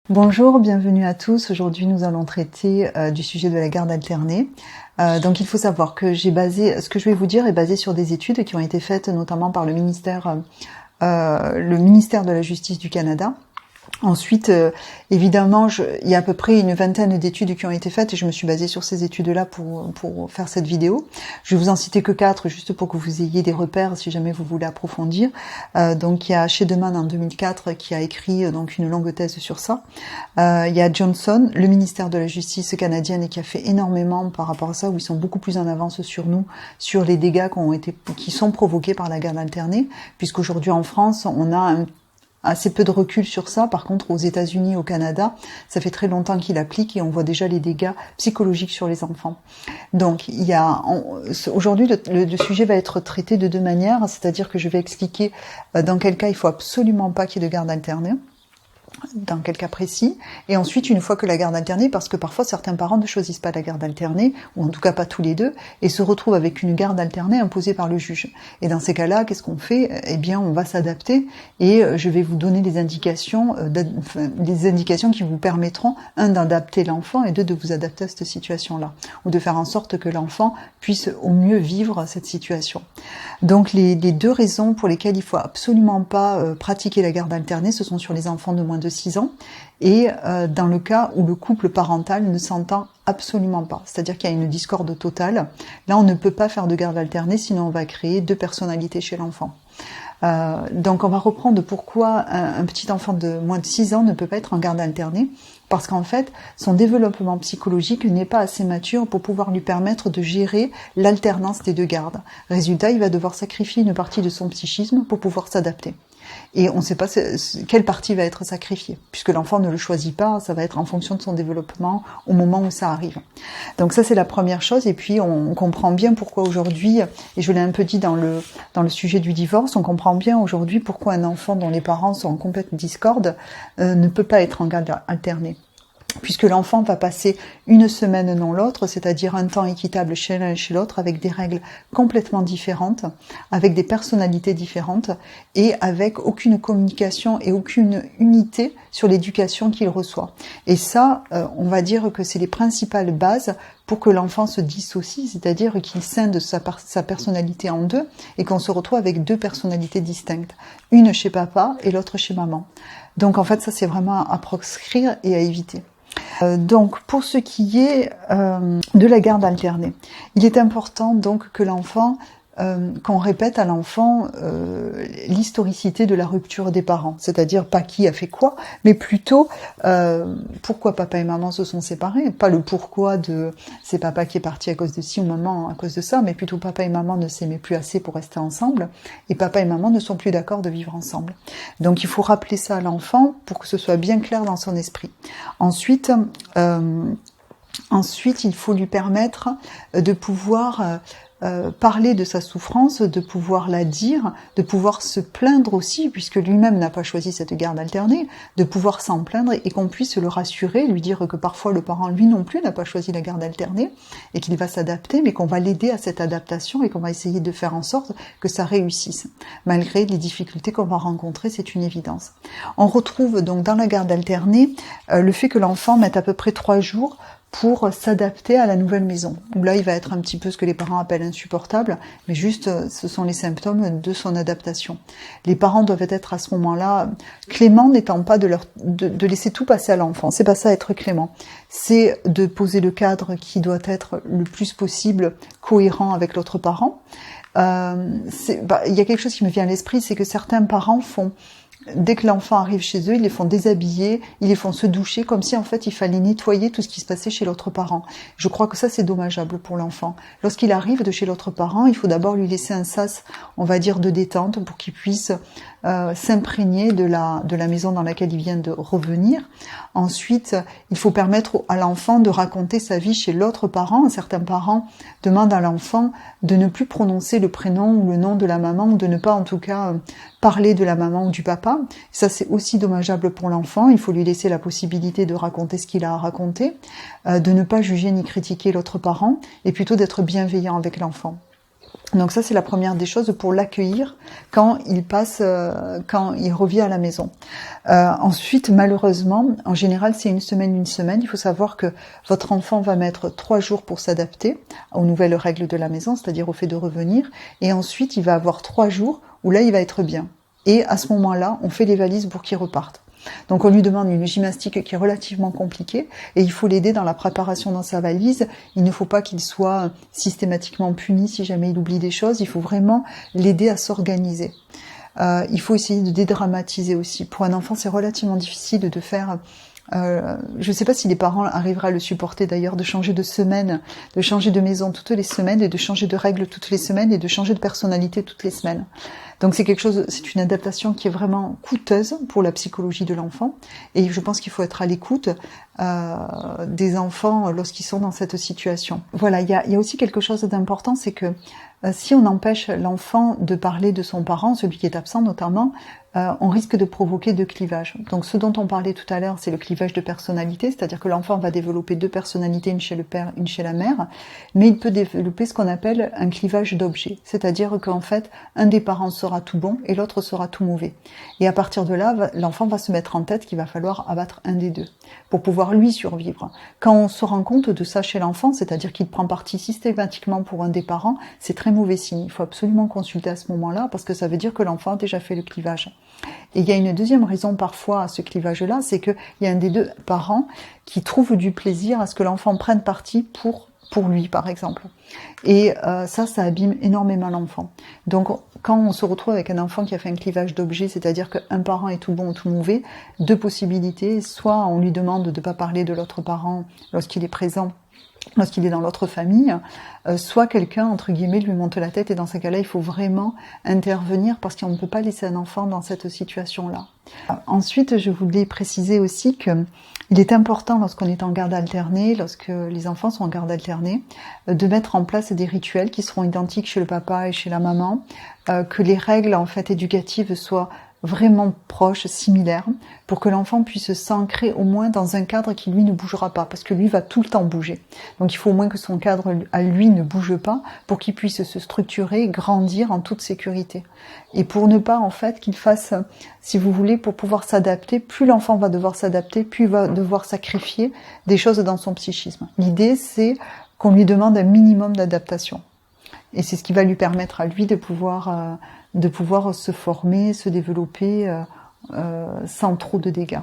Bonjour, bienvenue à tous. Aujourd'hui, nous allons traiter du sujet de la garde alternée. Donc, il faut savoir que ce que je vais vous dire est basé sur des études qui ont été faites notamment par le ministère de la Justice du Canada. Ensuite, évidemment, il y a à peu près une vingtaine d'études qui ont été faites et je me suis basée sur ces études-là pour faire cette vidéo. Je vais vous en citer que 4 juste pour que vous ayez des repères si jamais vous voulez approfondir. Donc, il y a Shedeman en 2004 qui a écrit donc une longue thèse sur ça. Il y a Johnson, le ministère de la Justice canadienne, et qui a fait énormément par rapport à ça, où ils sont beaucoup plus en avance sur nous, sur les dégâts qui sont provoqués par la garde alternée, puisqu'aujourd'hui en France, on a assez peu de recul sur ça. Par contre, aux États-Unis, au Canada, ça fait très longtemps qu'il applique et on voit déjà les dégâts psychologiques sur les enfants. Donc, aujourd'hui, le sujet va être traité de 2 manières, c'est-à-dire que je vais expliquer dans quel cas il faut absolument pas qu'il y ait de garde alternée, dans quel cas précis, et ensuite une fois que la garde alternée, parce que parfois certains parents ne choisissent pas la garde alternée, ou en tout cas pas tous les deux, et se retrouvent avec une garde alternée imposée par le juge. Et dans ces cas-là, qu'est-ce qu'on fait? Eh bien, on va s'adapter, et je vais vous donner des indications qui vous permettront, 1, d'adapter l'enfant, et 2, de vous adapter à cette situation-là, ou de faire en sorte que l'enfant puisse au mieux vivre cette situation. Donc les 2 raisons pour lesquelles il faut absolument pas pratiquer la garde alternée, ce sont sur les enfants de moins de 6 ans et dans le cas où le couple parental ne s'entend absolument pas, c'est-à-dire qu'il y a une discorde totale. Là, on ne peut pas faire de garde alternée, sinon on va créer 2 personnalités chez l'enfant. Donc on va reprendre pourquoi un petit enfant de moins de 6 ans ne peut pas être en garde alternée, parce qu'en fait, son développement psychologique n'est pas assez mature pour pouvoir lui permettre de gérer l'alternance des 2 gardes. Résultat, il va devoir sacrifier une partie de son psychisme pour pouvoir s'adapter. Et on ne sait pas quelle partie va être sacrifiée, puisque l'enfant ne le choisit pas, ça va être en fonction de son développement au moment où ça arrive. Donc ça, c'est la première chose, et puis on comprend bien pourquoi aujourd'hui, et je l'ai un peu dit dans le sujet du divorce, on comprend bien aujourd'hui pourquoi un enfant dont les parents sont en complète discorde ne peut pas être en garde alternée. Puisque l'enfant va passer une semaine non l'autre, c'est-à-dire un temps équitable chez l'un et chez l'autre, avec des règles complètement différentes, avec des personnalités différentes, et avec aucune communication et aucune unité sur l'éducation qu'il reçoit. Et ça, on va dire que c'est les principales bases pour que l'enfant se dissocie, c'est-à-dire qu'il scinde sa personnalité en 2, et qu'on se retrouve avec 2 personnalités distinctes, une chez papa et l'autre chez maman. Donc en fait, ça c'est vraiment à proscrire et à éviter. Donc, pour ce qui est de la garde alternée, il est important donc que l'enfant, qu'on répète à l'enfant l'historicité de la rupture des parents, c'est-à-dire pas qui a fait quoi, mais plutôt pourquoi papa et maman se sont séparés, pas le pourquoi de c'est papa qui est parti à cause de ci ou maman à cause de ça, mais plutôt papa et maman ne s'aimaient plus assez pour rester ensemble, et papa et maman ne sont plus d'accord de vivre ensemble. Donc il faut rappeler ça à l'enfant pour que ce soit bien clair dans son esprit. Ensuite, il faut lui permettre de pouvoir parler de sa souffrance, de pouvoir la dire, de pouvoir se plaindre aussi, puisque lui-même n'a pas choisi cette garde alternée, de pouvoir s'en plaindre et qu'on puisse le rassurer, lui dire que parfois le parent, lui non plus, n'a pas choisi la garde alternée et qu'il va s'adapter, mais qu'on va l'aider à cette adaptation et qu'on va essayer de faire en sorte que ça réussisse. Malgré les difficultés qu'on va rencontrer, c'est une évidence. On retrouve donc dans la garde alternée le fait que l'enfant mette à peu près 3 jours pour s'adapter à la nouvelle maison. Où là, il va être un petit peu ce que les parents appellent insupportable, mais juste, ce sont les symptômes de son adaptation. Les parents doivent être à ce moment-là cléments, n'étant pas de laisser tout passer à l'enfant. C'est pas ça être clément. C'est de poser le cadre qui doit être le plus possible cohérent avec l'autre parent. Il y a quelque chose qui me vient à l'esprit, c'est que certains parents font dès que l'enfant arrive chez eux, ils les font déshabiller, ils les font se doucher, comme si en fait il fallait nettoyer tout ce qui se passait chez l'autre parent. Je crois que ça c'est dommageable pour l'enfant. Lorsqu'il arrive de chez l'autre parent, il faut d'abord lui laisser un sas, on va dire, de détente pour qu'il puisse s'imprégner de la maison dans laquelle il vient de revenir. Ensuite, il faut permettre à l'enfant de raconter sa vie chez l'autre parent. Certains parents demandent à l'enfant de ne plus prononcer le prénom ou le nom de la maman, ou de ne pas en tout cas parler de la maman ou du papa. Ça, c'est aussi dommageable pour l'enfant. Il faut lui laisser la possibilité de raconter ce qu'il a à raconter, de ne pas juger ni critiquer l'autre parent, et plutôt d'être bienveillant avec l'enfant. Donc ça, c'est la première des choses pour l'accueillir quand il revient à la maison. Ensuite, malheureusement, en général, c'est une semaine. Il faut savoir que votre enfant va mettre 3 jours pour s'adapter aux nouvelles règles de la maison, c'est-à-dire au fait de revenir. Et ensuite, il va avoir 3 jours où là, il va être bien. Et à ce moment-là, on fait les valises pour qu'il reparte. Donc on lui demande une gymnastique qui est relativement compliquée et il faut l'aider dans la préparation dans sa valise. Il ne faut pas qu'il soit systématiquement puni si jamais il oublie des choses. Il faut vraiment l'aider à s'organiser. Il faut essayer de dédramatiser aussi. Pour un enfant, c'est relativement difficile de faire... je ne sais pas si les parents arriveraient à le supporter d'ailleurs, de changer de semaine, de changer de maison toutes les semaines et de changer de règles toutes les semaines et de changer de personnalité toutes les semaines. Donc c'est une adaptation qui est vraiment coûteuse pour la psychologie de l'enfant et je pense qu'il faut être à l'écoute des enfants lorsqu'ils sont dans cette situation. Voilà, il y a aussi quelque chose d'important, c'est que si on empêche l'enfant de parler de son parent, celui qui est absent notamment, on risque de provoquer 2 clivages. Donc ce dont on parlait tout à l'heure, c'est le clivage de personnalité, c'est-à-dire que l'enfant va développer 2 personnalités, une chez le père, une chez la mère, mais il peut développer ce qu'on appelle un clivage d'objet, c'est-à-dire qu'en fait, un des parents sera tout bon et l'autre sera tout mauvais. Et à partir de là, l'enfant va se mettre en tête qu'il va falloir abattre un des 2 pour pouvoir lui survivre. Quand on se rend compte de ça chez l'enfant, c'est-à-dire qu'il prend parti systématiquement pour un des parents, c'est très mauvais signe. Il faut absolument consulter à ce moment-là parce que ça veut dire que l'enfant a déjà fait le clivage. Et il y a une deuxième raison parfois à ce clivage-là, c'est qu'il y a un des 2 parents qui trouve du plaisir à ce que l'enfant prenne parti pour lui, par exemple. Et ça abîme énormément l'enfant. Donc, quand on se retrouve avec un enfant qui a fait un clivage d'objets, c'est-à-dire qu'un parent est tout bon ou tout mauvais, 2 possibilités. Soit on lui demande de ne pas parler de l'autre parent lorsqu'il est présent, lorsqu'il est dans l'autre famille, soit quelqu'un, entre guillemets, lui monte la tête, et dans ces cas-là, il faut vraiment intervenir parce qu'on ne peut pas laisser un enfant dans cette situation-là. Ensuite, je voulais préciser aussi que il est important lorsqu'on est en garde alternée, lorsque les enfants sont en garde alternée, de mettre en place des rituels qui seront identiques chez le papa et chez la maman, que les règles en fait éducatives soient vraiment proches, similaires, pour que l'enfant puisse s'ancrer au moins dans un cadre qui lui ne bougera pas, parce que lui va tout le temps bouger. Donc il faut au moins que son cadre à lui ne bouge pas, pour qu'il puisse se structurer, grandir en toute sécurité. Et pour ne pas en fait qu'il fasse, si vous voulez, pour pouvoir s'adapter, plus l'enfant va devoir s'adapter, plus il va devoir sacrifier des choses dans son psychisme. L'idée c'est qu'on lui demande un minimum d'adaptation. Et c'est ce qui va lui permettre à lui de pouvoir se former, se développer sans trop de dégâts.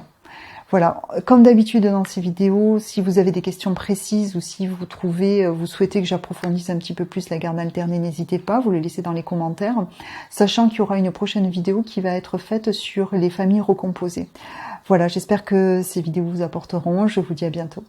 Voilà, comme d'habitude dans ces vidéos, si vous avez des questions précises ou si vous souhaitez que j'approfondisse un petit peu plus la garde alternée, n'hésitez pas, vous les laissez dans les commentaires, sachant qu'il y aura une prochaine vidéo qui va être faite sur les familles recomposées. Voilà, j'espère que ces vidéos vous apporteront, je vous dis à bientôt.